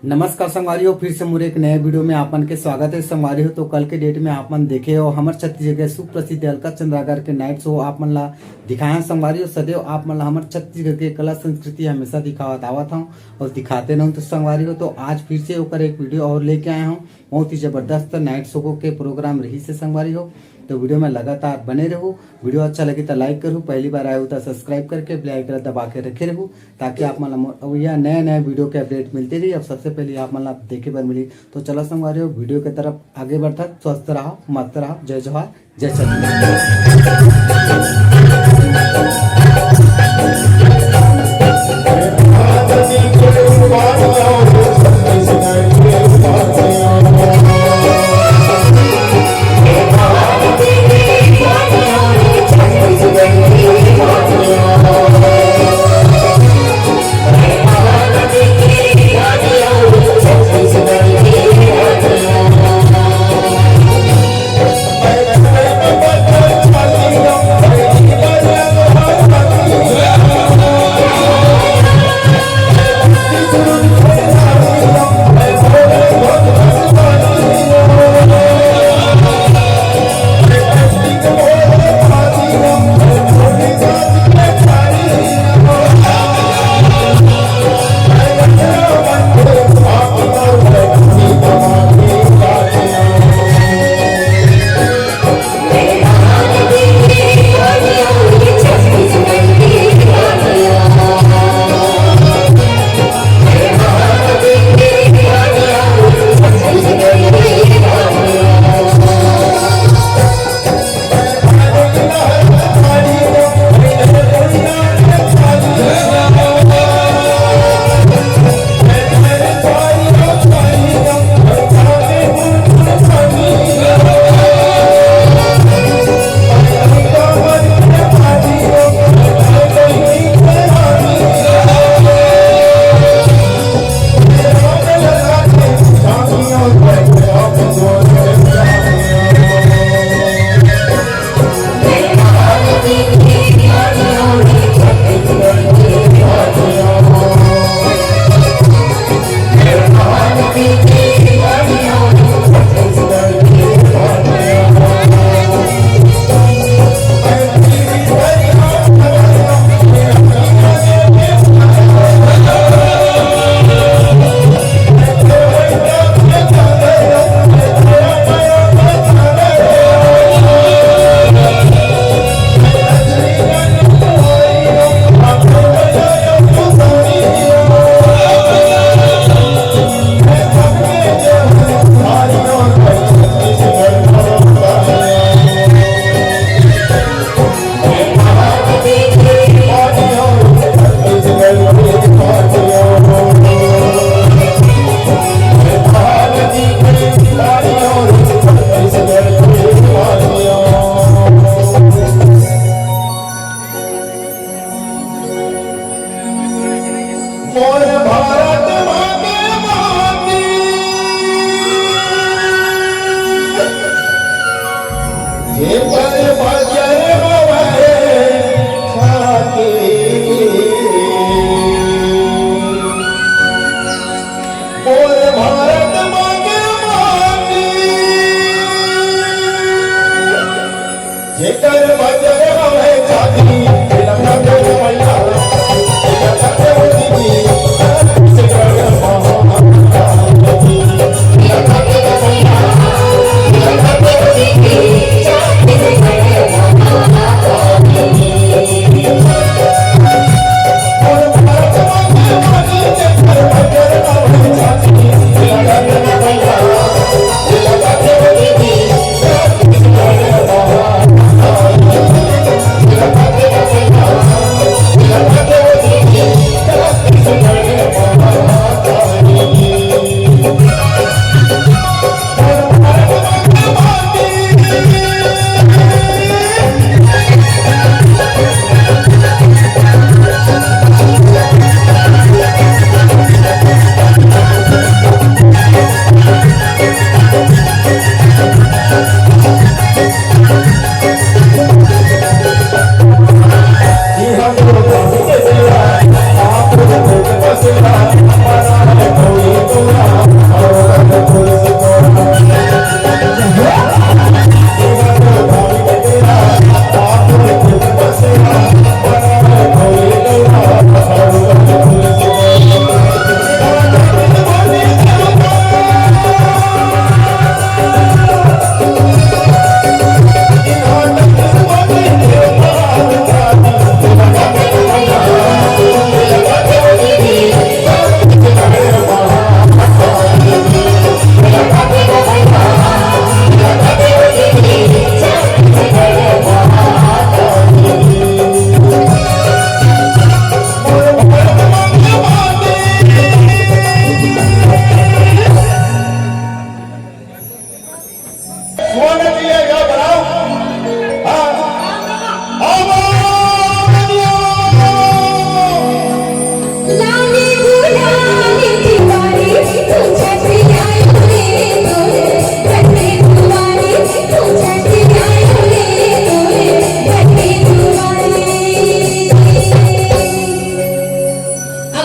नमस्कार संगवारी हो, फिर से मोर एक नए वीडियो में आपन के स्वागत है संगवारी हो। तो कल के डेट में आपन देखे हो हमर छत्तीसगढ़ के सुप्रसिद्ध अलका चंद्राकर के नाइट शो आपन ला दिखाए संगवारी हो। सदैव आपन ला हमर छत्तीसगढ़ के कला संस्कृति हमेशा दिखावत आवत हूँ और दिखाते रहूँ। तो संगवारी हो तो आज फिर से होकर एक वीडियो और लेके आया हूँ। बहुत ही जबरदस्त नाइट शो के प्रोग्राम रही से संगवारी हो। तो वीडियो में लगातार बने रहो। वीडियो अच्छा लगे तो लाइक करो, पहली बार आए हो तो सब्सक्राइब करके बेल आइकन दबा के रखे रहो ताकि आप मतलब यह नए नए वीडियो के अपडेट मिलते रही। अब सबसे पहले आप मतलब देखे बार मिली। तो चलो संगवारी हो वीडियो की तरफ आगे बढ़ता। स्वस्थ रहो, मस्त रहो। जय जवाहर, जय जय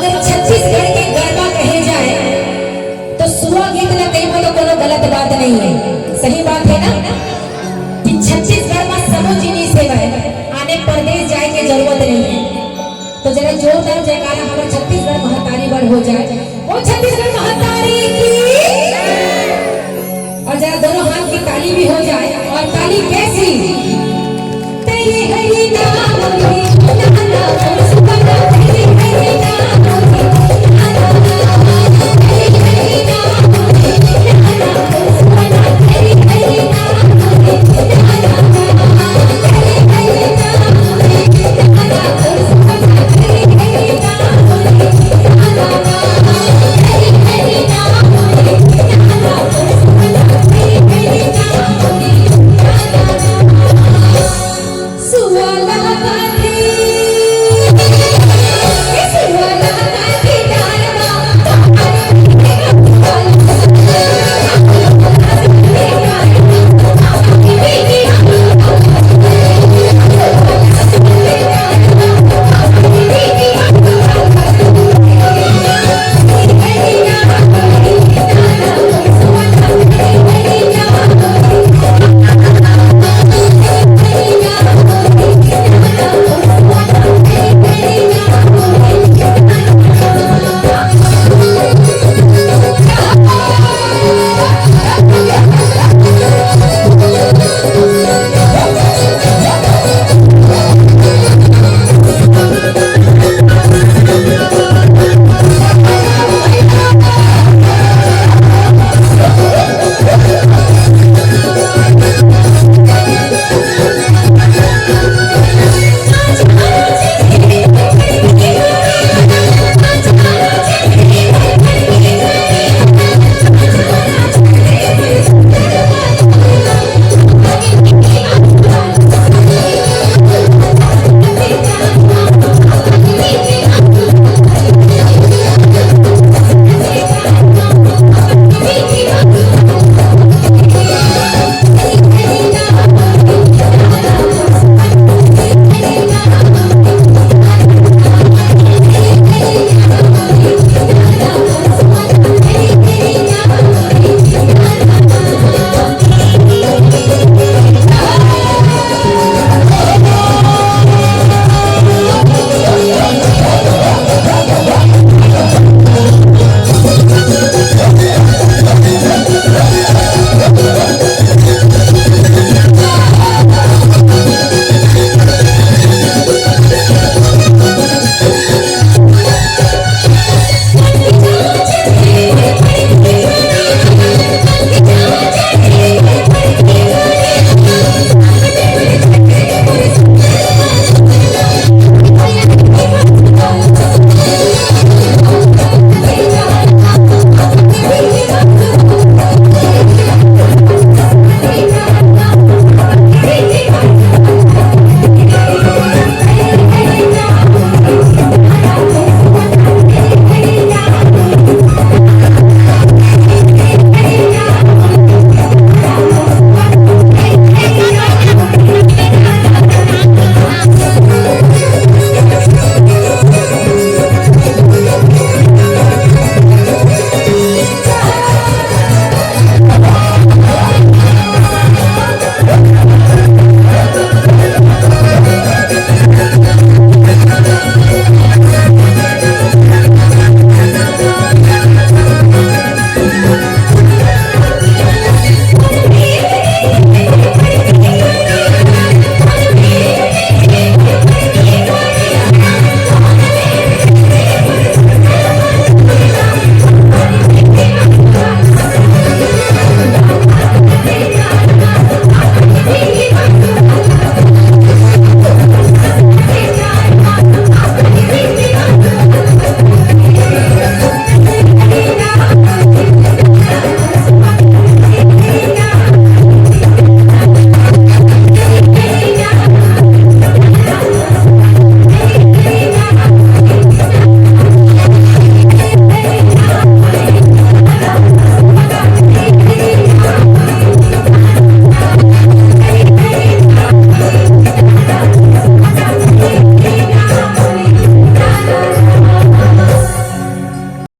अगर छत्तीसगढ़ के गरबा कहे जाए तो सुआ गीत न कहीं बोलो कोनो गलत बात नहीं है, सही बात है ना कि छत्तीसगढ़ में समो जिनिस है आने प्रदेश जाए के जरूरत नहीं है। तो जरा जोरदार जयकारा हमारे छत्तीसगढ़ महतारी बड़ हो जाए, ओ छत्तीसगढ़ महतारी की, और जरा दोनों हाथ की ताली भी हो जाए। और ताली कैसी? तेरे हरि नाम में ना ना सुबह तेरे हरि नाम